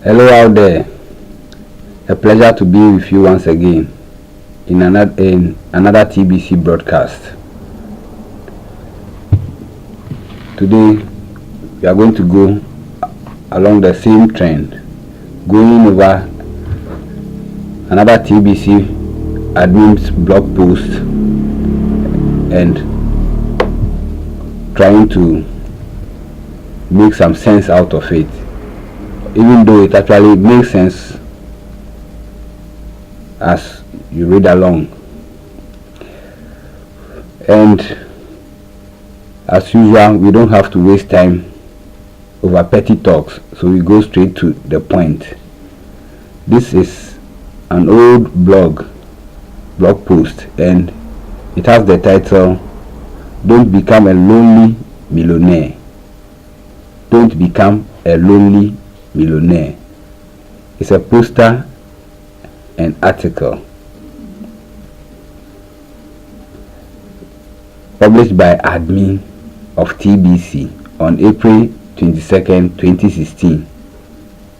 Hello out there, a pleasure to be with you once again in another TBC broadcast. Today we are going to go along the same trend, going over another TBC admin's blog post and trying to make some sense out of it, even though it actually makes sense as you read along. And as usual, we don't have to waste time over petty talks, so we go straight to the point. This is an old blog post and it has the title, "Don't Become a Lonely Millionaire." Don't become a lonely millionaire. It's a poster and article published by admin of TBC on April 22nd, 2016.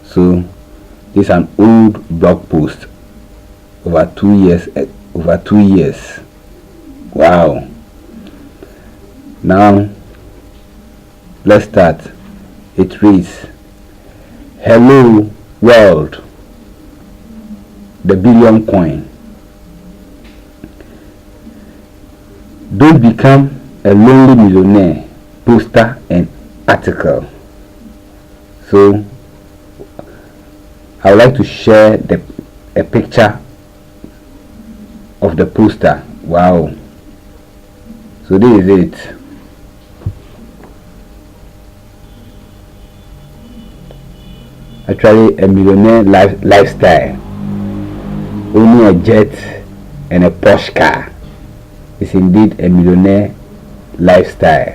So this is an old blog post over 2 years. Wow. Now let's start. It reads, "Hello world, the billion coin. Don't become a lonely millionaire," poster and article. So I would like to share a picture of the poster. Wow. So this is it. Actually, a millionaire lifestyle. Owning a jet and a Porsche car is indeed a millionaire lifestyle.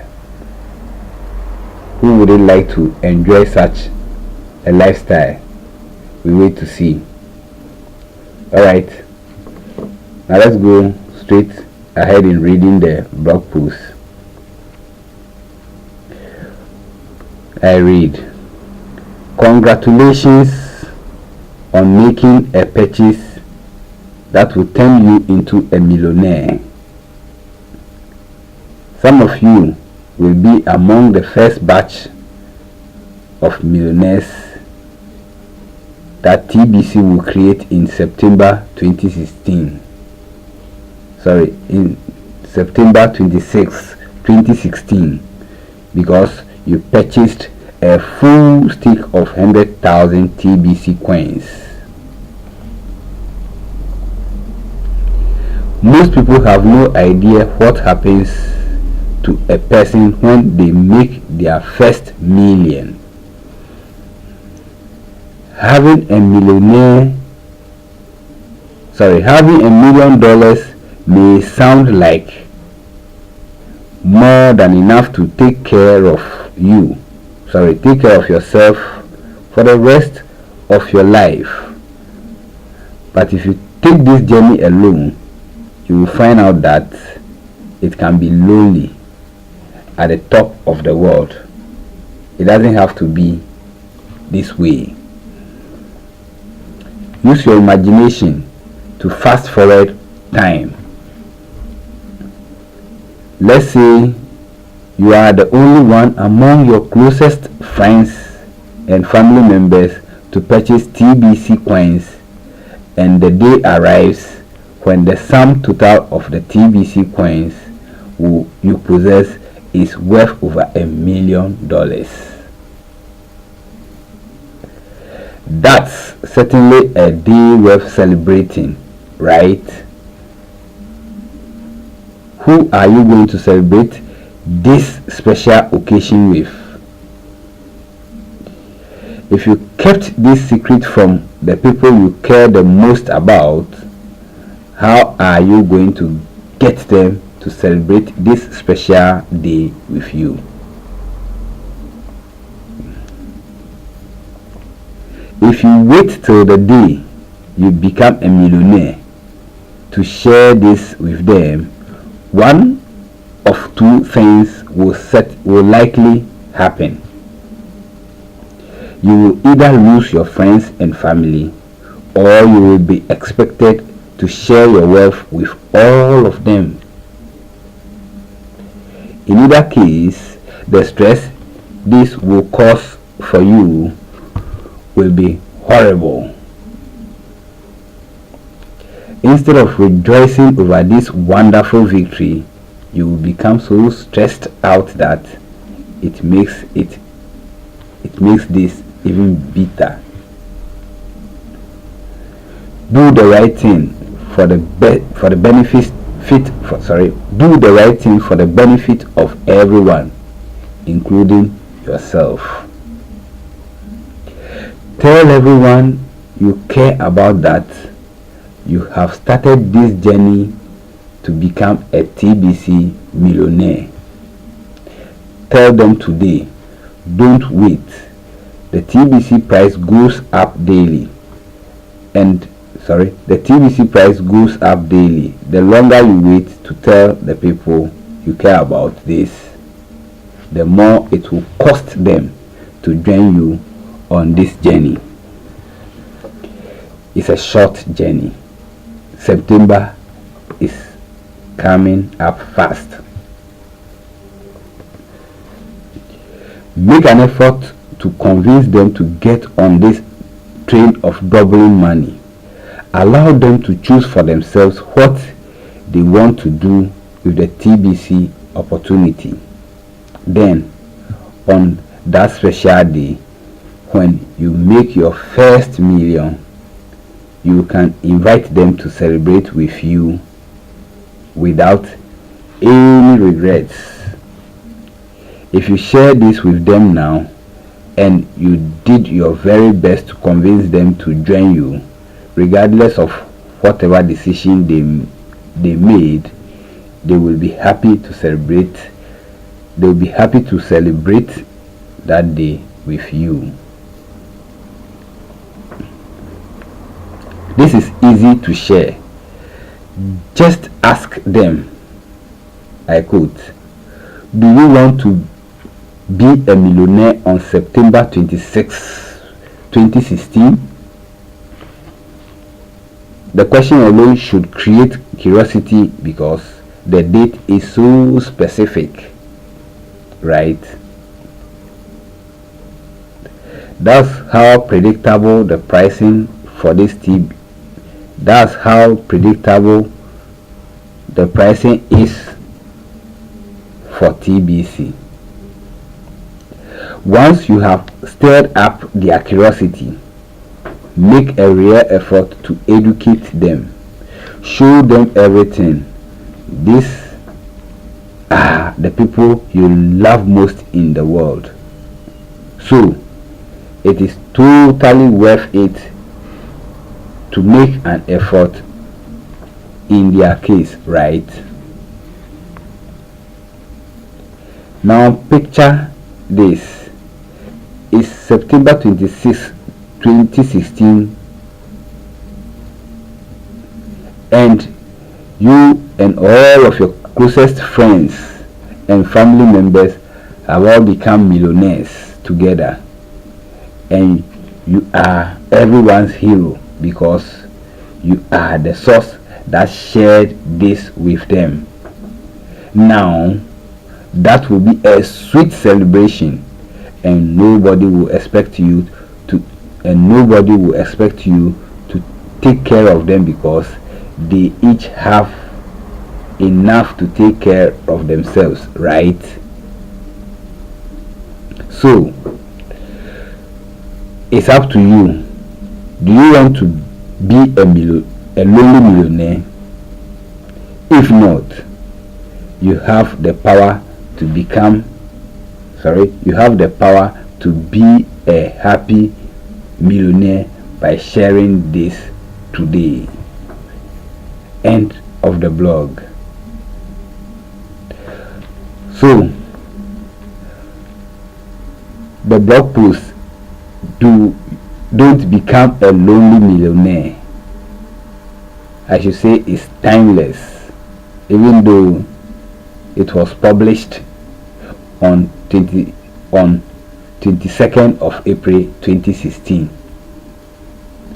Who wouldn't like to enjoy such a lifestyle? We wait to see. Alright, now let's go straight ahead in reading the blog post. I read, "Congratulations on making a purchase that will turn you into a millionaire. Some of you will be among the first batch of millionaires that TBC will create in September 2016. In September 26, 2016, because you purchased a full stick of 100,000 TBC coins. Most people have no idea what happens to a person when they make their first million. Having $1 million may sound like more than enough to take care of yourself for the rest of your life. But if you take this journey alone, you will find out that it can be lonely at the top of the world. It doesn't have to be this way. Use your imagination to fast forward time. Let's say you are the only one among your closest friends and family members to purchase TBC coins, and the day arrives when the sum total of the TBC coins you possess is worth over $1 million. That's certainly a day worth celebrating, right? Who are you going to celebrate this special occasion with? If you kept this secret from the people you care the most about, how are you going to get them to celebrate this special day with you? If you wait till the day you become a millionaire to share this with them, one of two things will likely happen. You will either lose your friends and family, or you will be expected to share your wealth with all of them. In either case, the stress this will cause for you will be horrible. Instead of rejoicing over this wonderful victory, you will become so stressed out that it makes this even bitter. Do the right thing for the benefit of everyone, including yourself. Tell everyone you care about that you have started this journey to become a TBC millionaire. Tell them today. Don't wait. The TBC price goes up daily. The TBC price goes up daily. The longer you wait to tell the people you care about this, the more it will cost them to join you on this journey. It's a short journey. September is coming up fast. Make an effort to convince them to get on this train of doubling money. Allow them to choose for themselves what they want to do with the TBC opportunity. Then, on that special day, when you make your first million, you can invite them to celebrate with you without any regrets. If you share this with them now, and you did your very best to convince them to join you, regardless of whatever decision they made, they will be happy to celebrate. They will be happy to celebrate that day with you. This is easy to share. Just ask them, I quote, do you want to be a millionaire on September 26, 2016? The question alone should create curiosity because the date is so specific, right? That's how predictable the pricing for this That's how predictable the pricing is for TBC. Once you have stirred up their curiosity, make a real effort to educate them. Show them everything. These are the people you love most in the world. So, it is totally worth it to make an effort in their case, right? Now picture this. It's September 26, 2016, and you and all of your closest friends and family members have all become millionaires together, and you are everyone's hero because you are the source that shared this with them. Now that will be a sweet celebration, and nobody will expect you to take care of them because they each have enough to take care of themselves, right? So it's up to you. Do you want to be a lonely millionaire? If not, you have the power to be a happy millionaire by sharing this today. End of the blog. So the blog post, don't become a lonely millionaire, I should say, is timeless, even though it was published on 22nd of April 2016.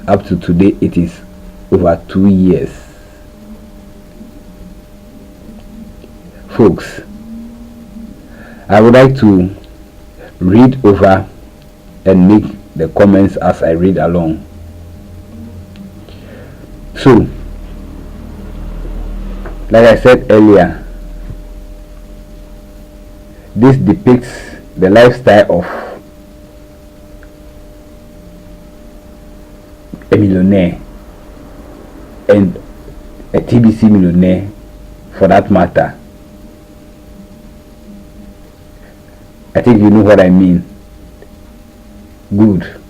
Up to today, it is over 2 years. Folks, I would like to read over and make the comments as I read along. So, like I said earlier, this depicts the lifestyle of a millionaire, and a TBC millionaire for that matter. I think you know what I mean. Good.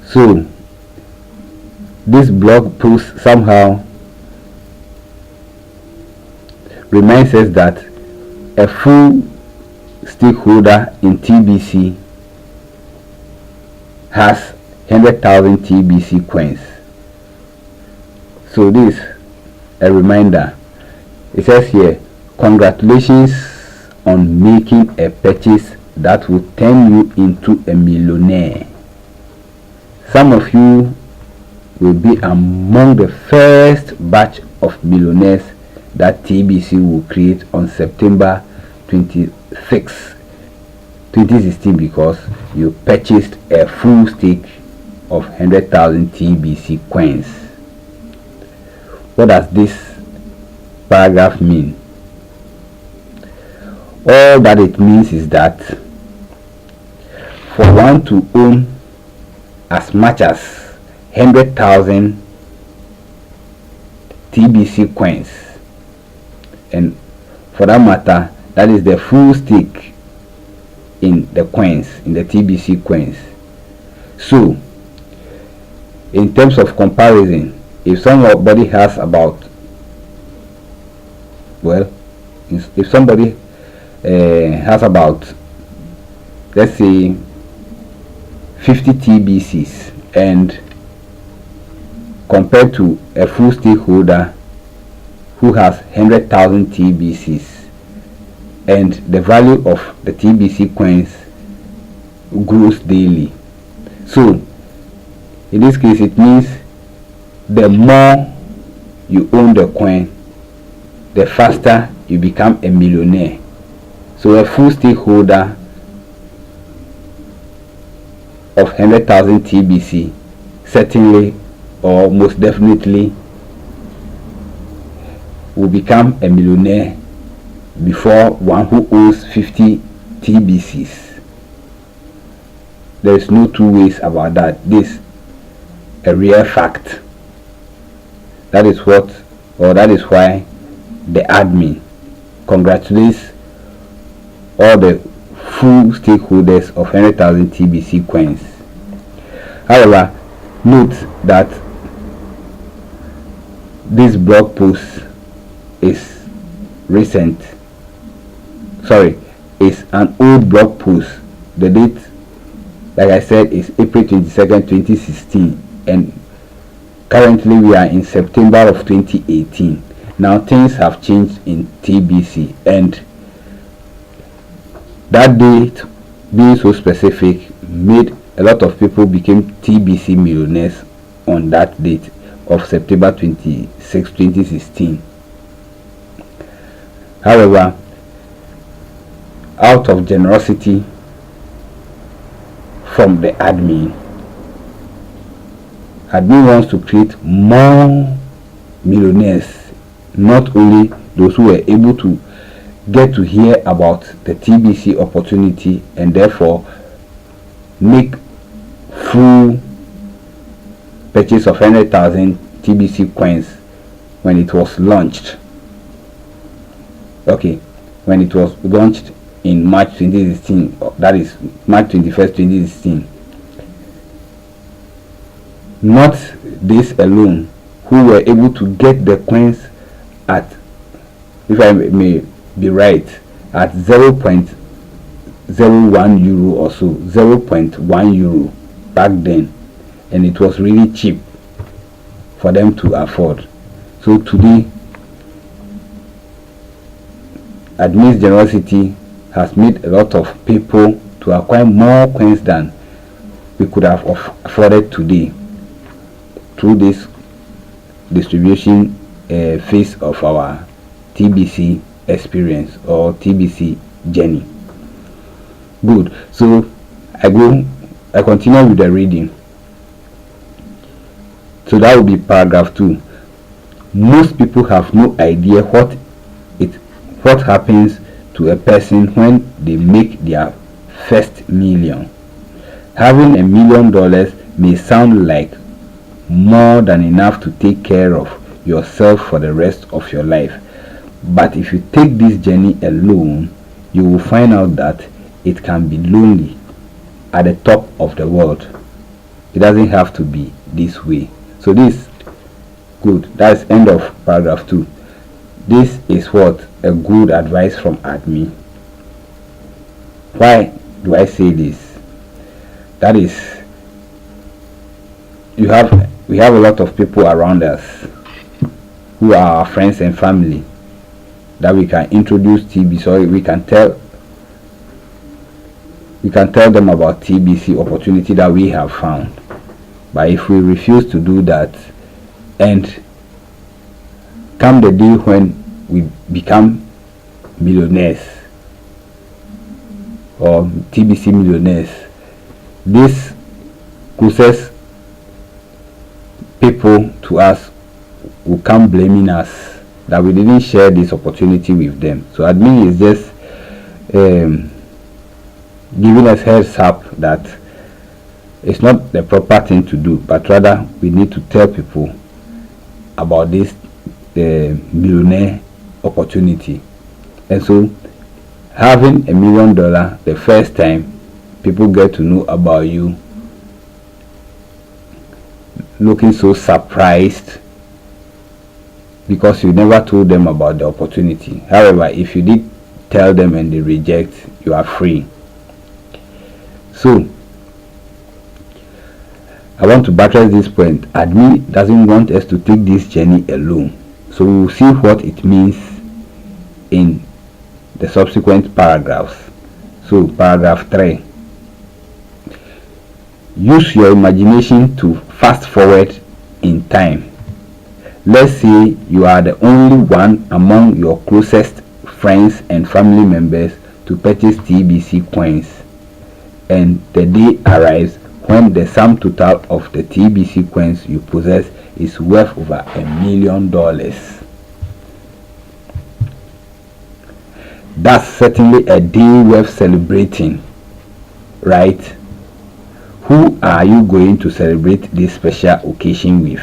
So, this blog post somehow reminds us that a full stakeholder in TBC has 100,000 TBC coins. So this a reminder. It says here, congratulations on making a purchase that will turn you into a millionaire. Some of you will be among the first batch of millionaires that TBC will create on September 26, 2016, because you purchased a full stake of 100,000 TBC coins. What does this paragraph mean? All that it means is that for one to own as much as 100,000 TBC coins, and for that matter, that is the full stake in the coins, in the TBC coins. So, in terms of comparison, if somebody has about, well, if somebody has about, let's say, 50 TBCs, and compared to a full stakeholder who has 100,000 TBCs, and the value of the TBC coins grows daily. So in this case, it means the more you own the coin, the faster you become a millionaire. So a full stakeholder of 100,000 TBC certainly, or most definitely, will become a millionaire before one who owns 50 TBCs. There is no two ways about that. This is a real fact. That is what, or that is why the admin congratulates all the full stakeholders of 100,000 TBC coins. However, note that this blog post is recent. Sorry, is an old blog post. The date, like I said, is April 22nd, 2016, and currently we are in September of 2018. Now things have changed in TBC, and that date being so specific made a lot of people became TBC millionaires on that date of September 26, 2016. However, out of generosity from the admin wants to create more millionaires, not only those who were able to get to hear about the TBC opportunity and therefore make full purchase of 100,000 TBC coins when it was launched. Okay, when it was launched in March 2016, that is March 21st, 2016. Not this alone, who were able to get the coins at, if I may be right, at 0.01 euro or so, 0.1 euro back then, and it was really cheap for them to afford. So today, admin's generosity has made a lot of people to acquire more coins than we could have afforded today through this distribution phase of our TBC experience or TBC journey. Good. So I continue with the reading. So that will be paragraph 2. Most people have no idea what happens to a person when they make their first million. Having $1 million may sound like more than enough to take care of yourself for the rest of your life. But if you take this journey alone, you will find out that it can be lonely at the top of the world. It doesn't have to be this way. So this, good, that's end of paragraph 2. This is what a good advice from admin. Why do I say this? That is, we have a lot of people around us who are our friends and family that we can introduce TBC, so we can tell them about TBC opportunity that we have found. But if we refuse to do that, and come the day when we become millionaires or TBC millionaires, this closest people to us will come blaming us that we didn't share this opportunity with them. So admin is just giving us heads up that it's not the proper thing to do, but rather we need to tell people about this millionaire opportunity. And so having $1 million the first time people get to know about you, looking so surprised because you never told them about the opportunity. However, if you did tell them and they reject, you are free. So I want to buttress this point. Admin doesn't want us to take this journey alone. So we will see what it means in the subsequent paragraphs. So paragraph 3. Use your imagination to fast forward in time. Let's say you are the only one among your closest friends and family members to purchase TBC coins, and the day arrives when the sum total of the TBC coins you possess is worth over $1 million. That's certainly a day worth celebrating, right? Who are you going to celebrate this special occasion with?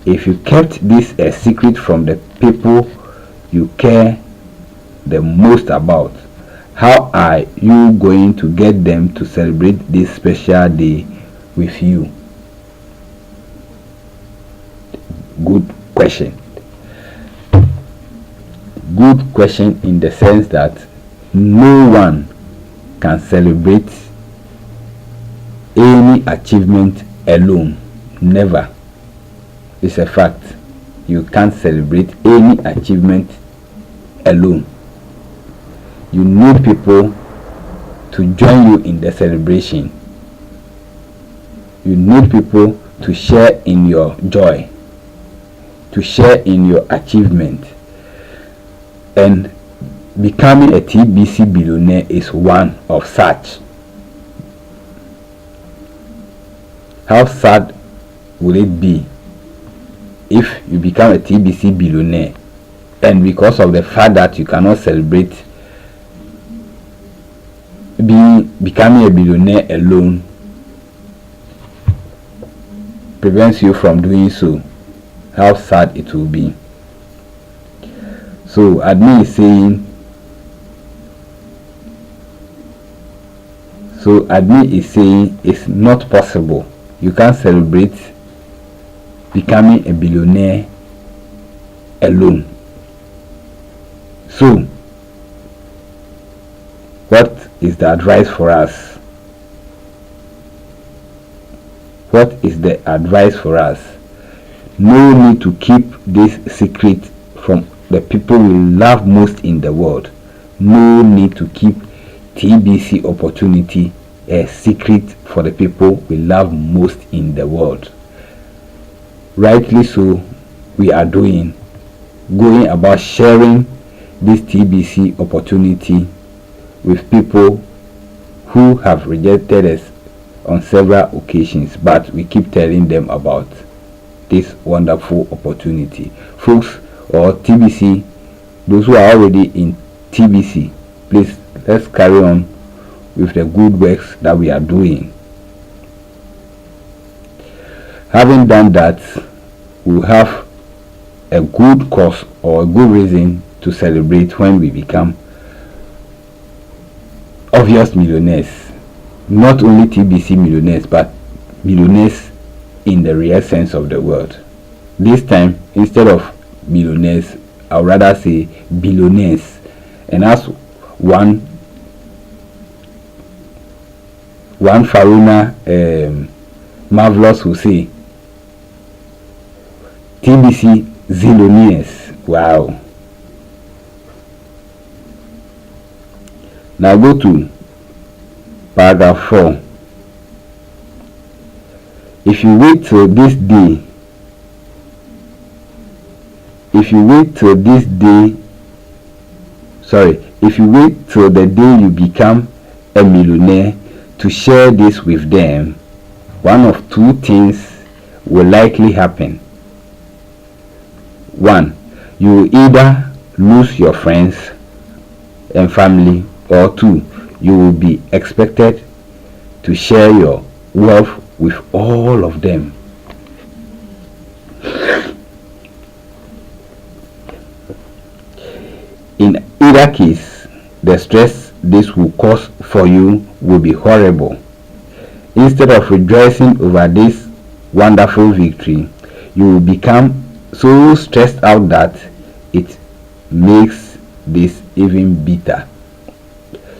If you kept this a secret from the people you care the most about, how are you going to get them to celebrate this special day with you? Good question. Good question in the sense that no one can celebrate any achievement alone. Never. It's a fact. You can't celebrate any achievement alone. You need people to join you in the celebration. You need people to share in your joy, to share in your achievement. And becoming a TBC billionaire is one of such. How sad will it be if you become a TBC billionaire and because of the fact that you cannot celebrate becoming a billionaire alone prevents you from doing so? How sad it will be. So admin is saying it's not possible. You can't celebrate becoming a billionaire alone. So what is the advice for us? What is the advice for us? No need to keep this secret from the people we love most in the world. no need to keep TBC opportunity a secret for the people we love most in the world. Rightly so, we are going about sharing this TBC opportunity with people who have rejected us on several occasions, but we keep telling them about this wonderful opportunity. Folks, or TBC, those who are already in TBC, please, let's carry on with the good works that we are doing. Having done that, we'll have a good cause or a good reason to celebrate when we become obvious millionaires. Not only TBC millionaires, but millionaires in the real sense of the word. This time, instead of millionaires, I would rather say billionaires. And as one Faruna Marvelous will say, TBC zillionaires. Wow. Now go to paragraph 4. If you wait till this day, if you wait till the day you become a millionaire to share this with them, one of two things will likely happen. One, you will either lose your friends and family, or two, you will be expected to share your wealth with all of them. In either case, the stress this will cause for you will be horrible. Instead of rejoicing over this wonderful victory, you will become so stressed out that it makes this even bitter.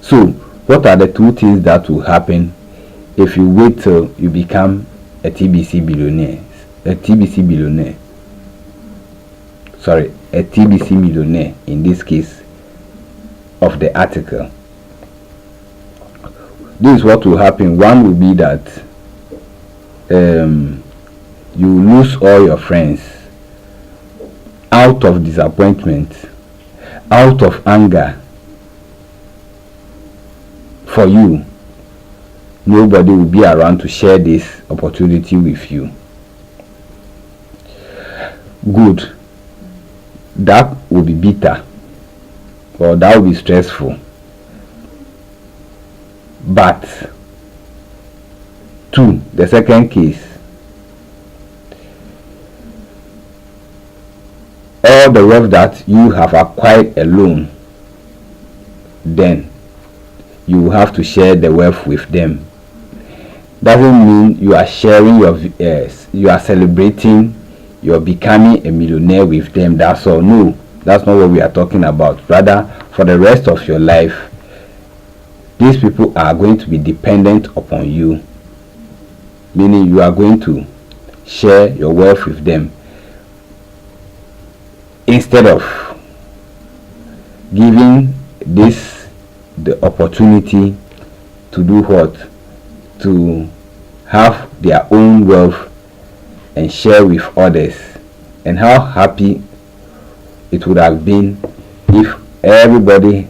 So, what are the two things that will happen if you wait till you become a TBC billionaire? A TBC millionaire in this case of the article. This is what will happen. One will be that you lose all your friends out of disappointment, out of anger. For you, nobody will be around to share this opportunity with you. Good. That will be bitter, or that will be stressful. But two, the second case, all the wealth that you have acquired alone, then you will have to share the wealth with them. Doesn't mean you are sharing you are celebrating you're becoming a millionaire with them. That's all. No, that's not what we are talking about. Rather, for the rest of your life, these people are going to be dependent upon you, meaning you are going to share your wealth with them instead of giving this the opportunity to do what? To have their own wealth and share with others. And how happy it would have been if everybody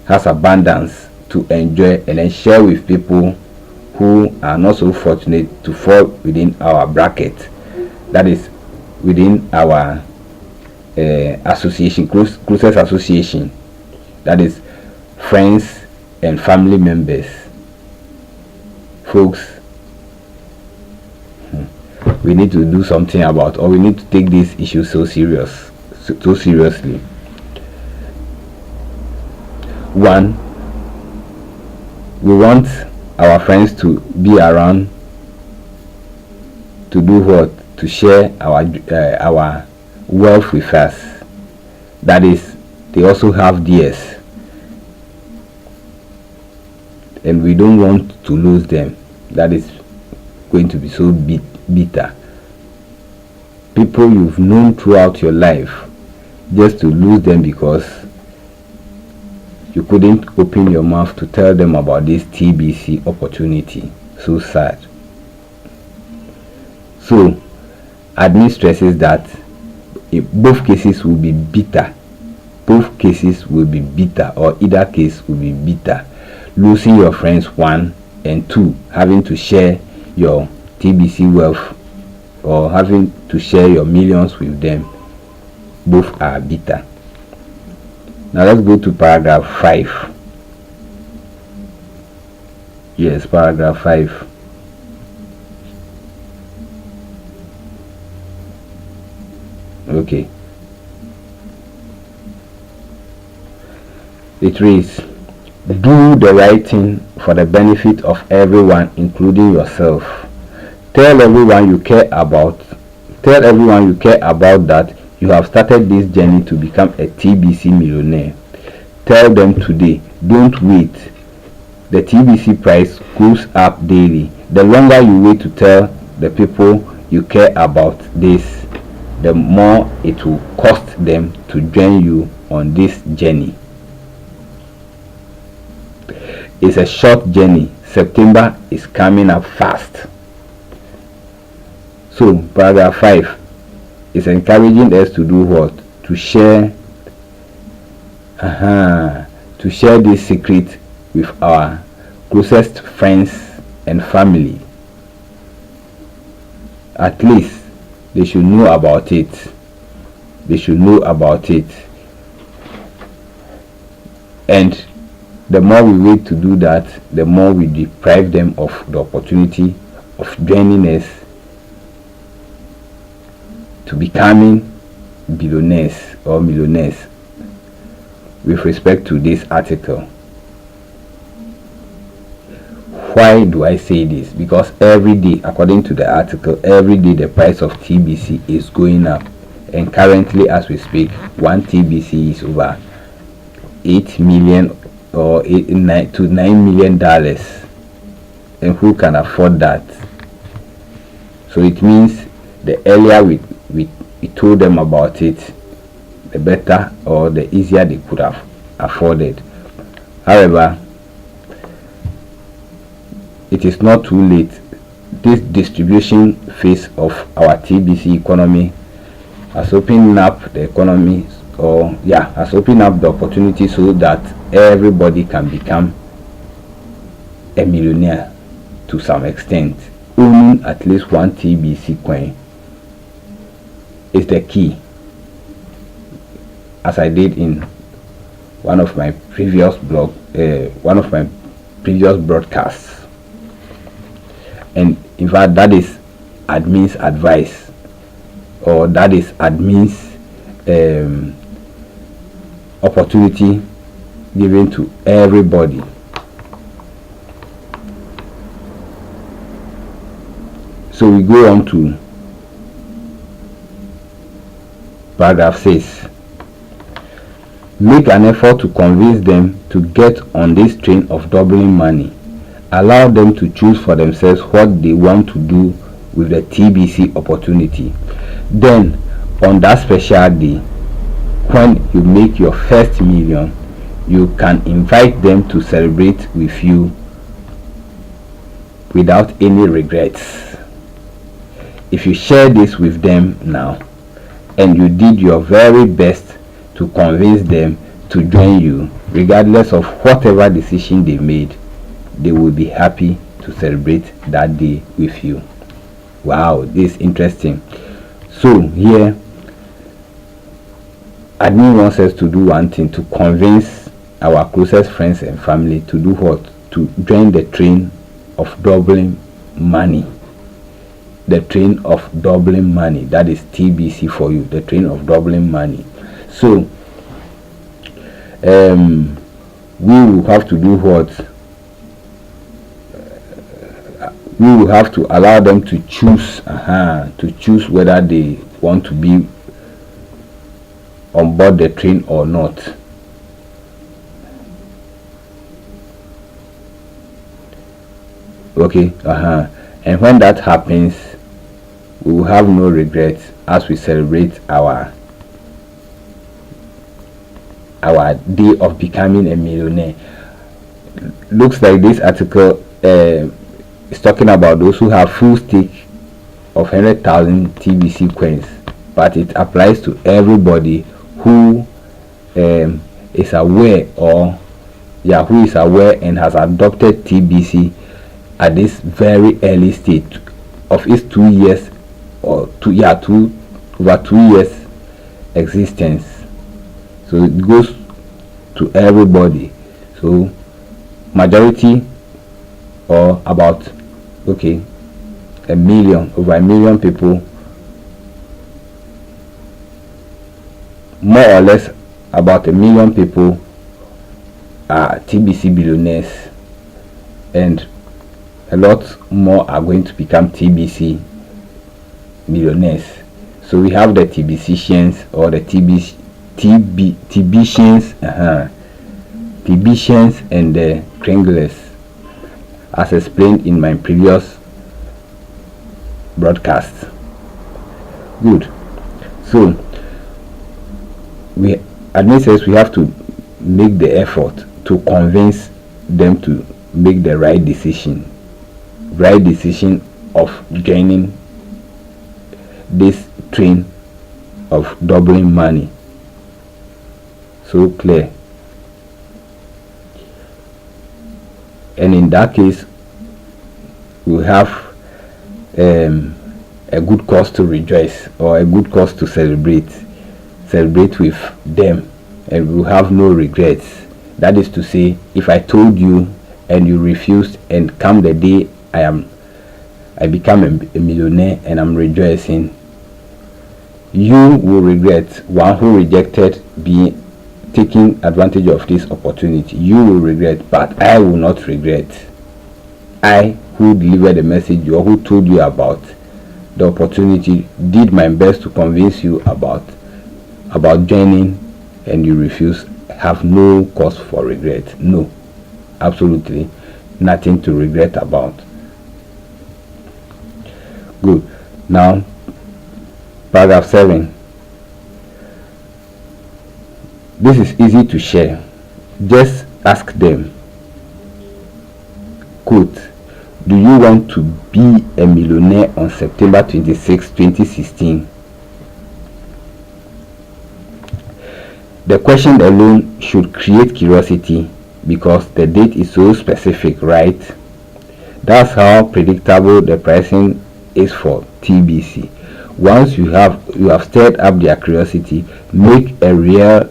has abundance to enjoy and then share with people who are not so fortunate to fall within our bracket, that is within our association, closest association, that is friends and family members. Folks, we need to do something about, or we need to take this issue so seriously. One, we want our friends to be around to do what? To share our wealth with us. That is, they also have theirs, and we don't want to lose them. That is going to be so bitter. People you've known throughout your life, just to lose them because you couldn't open your mouth to tell them about this TBC opportunity. So sad. So admin stresses that both cases will be bitter. Both cases will be bitter, or either case will be bitter. Losing your friends, 1, and 2, having to share your TBC wealth or having to share your millions with them. Both are bitter. Now let's go to paragraph 5. Yes, paragraph 5. Okay. It reads, do the right thing for the benefit of everyone, including yourself. Tell everyone you care about that you have started this journey to become a TBC millionaire. Tell them today. Don't wait. The TBC price goes up daily. The longer you wait to tell the people you care about this, the more it will cost them to join you on this journey. It's a short journey. September is coming up fast. So paragraph 5 is encouraging us to do what? To share this secret with our closest friends and family. At least they should know about it. And the more we wait to do that, the more we deprive them of the opportunity of joining us to becoming billionaires or millionaires. With respect to this article, why do I say this? Because every day, according to the article, every day the price of TBC is going up, and currently as we speak, 1 TBC is over 8 million or $9 to $9 million, and who can afford that? So it means the earlier we told them about it, the better or the easier they could have afforded. However, it is not too late. This distribution phase of our TBC economy has opened up the economy, has opened up the opportunity so that everybody can become a millionaire to some extent. Owning at least 1 TBC coin is the key, as I did in one of my previous broadcasts. And in fact, that is admin's advice, or that is admin's opportunity given to everybody. So we go on to paragraph 6. Make an effort to convince them to get on this train of doubling money. Allow them to choose for themselves what they want to do with the TBC opportunity. Then, on that special day, when you make your first million, you can invite them to celebrate with you without any regrets. If you share this with them now, and you did your very best to convince them to join you, regardless of whatever decision they made, they will be happy to celebrate that day with you. Wow, this is interesting. So here, admin wants us to do one thing, to convince our closest friends and family to do what? To join the train of doubling money. The train of doubling money. That is TBC for you. The train of doubling money. So we will have to do what? We will have to allow them to choose whether they want to be on board the train or not. Okay, and when that happens, we will have no regrets as we celebrate our our day of becoming a millionaire. Looks like this article is talking about those who have full stake of 100,000 TBC coins, but it applies to everybody who is aware, or who is aware and has adopted TBC at this very early stage of its 2 years or over 2 years existence. So it goes to everybody. So majority, or about over a million people, more or less about 1 million people are TBC billionaires, and a lot more are going to become TBC millionaires. So we have the TBCians, or the TBCians and the Kringlers, as explained in my previous broadcast. Good. So we administrators, we have to make the effort to convince them to make the right decision of joining this train of doubling money. So clear. And in that case, we have a good cause to rejoice, or a good cause to celebrate with them, and we have no regrets. That is to say, if I told you and you refused, and come the day I become a millionaire and I'm rejoicing, you will regret. One who rejected being taking advantage of this opportunity, you will regret, but I will not regret. I, who delivered the message, or who told you about the opportunity, did my best to convince you about joining, and you refuse, have no cause for regret. No, absolutely nothing to regret about. Good. Now, paragraph 7. This is easy to share. Just ask them, quote, do you want to be a millionaire on September 26, 2016? The question alone should create curiosity, because the date is so specific, right? That's how predictable the pricing is for TBC. Once you have stirred up their curiosity, make a real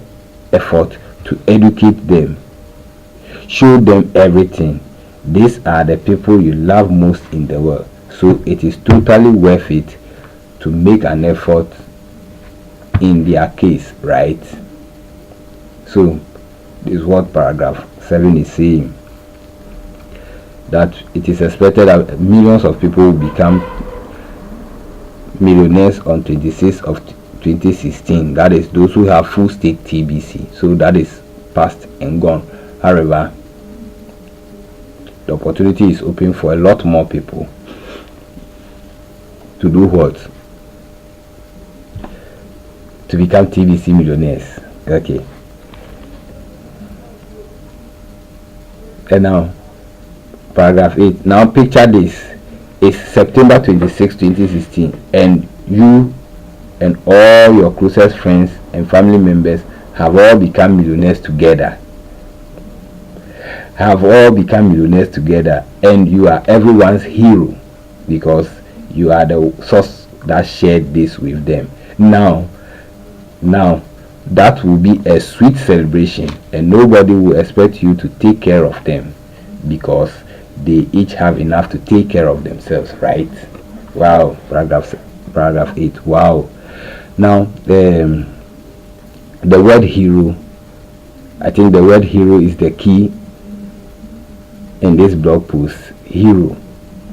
effort to educate them. Show them everything. These are the people you love most in the world, so it is totally worth it to make an effort in their case, right? So this is what paragraph 7 is saying, that it is expected that millions of people will become millionaires on 26th of 2016. That is those who have full stake TBC. So that is past and gone. However, the opportunity is open for a lot more people to do what? To become TBC millionaires. Okay. And now paragraph 8. Now picture this. It's September 26, 2016, and you and all your closest friends and family members have all become millionaires together. And you are everyone's hero, because you are the source that shared this with them. Now that will be a sweet celebration, and nobody will expect you to take care of them, because they each have enough to take care of themselves, right? Wow. Paragraph 8. Wow. Now the word hero, I think the word hero is the key in this blog post. Hero,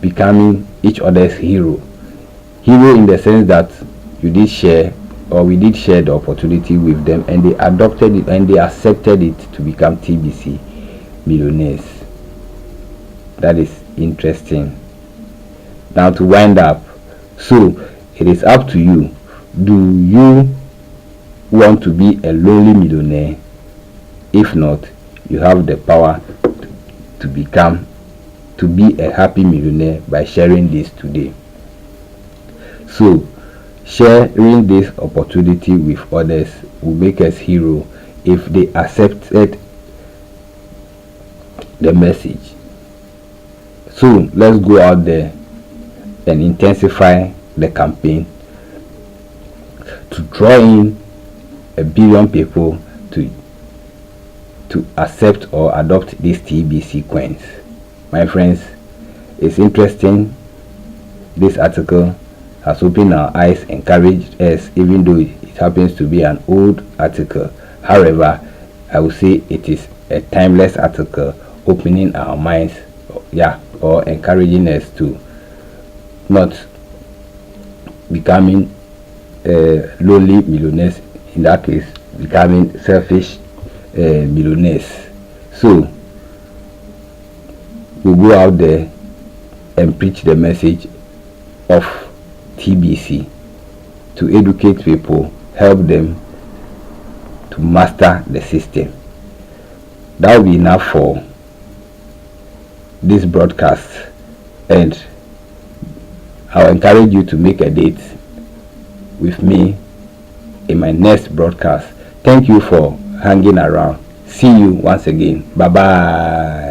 becoming each other's hero in the sense that you did share, or we did share the opportunity with them, and they adopted it and they accepted it to become TBC millionaires. That is interesting. Now to wind up, so it is up to you. Do you want to be a lonely millionaire, If not, you have the power to be a happy millionaire by sharing this today. So sharing this opportunity with others will make us hero if they accepted the message. So let's go out there and intensify the campaign to draw in 1 billion people to accept or adopt these TBC coins. My friends, it's interesting. This article has opened our eyes, encouraged us, even though it happens to be an old article. However, I would say it is a timeless article, opening our minds, or encouraging us to not becoming lonely millionaires, in that case becoming selfish millionaires. So we go out there and preach the message of TBC to educate people, help them to master the system. That will be enough for this broadcast, and I'll encourage you to make a date with me in my next broadcast. Thank you for hanging around. See you once again. Bye bye.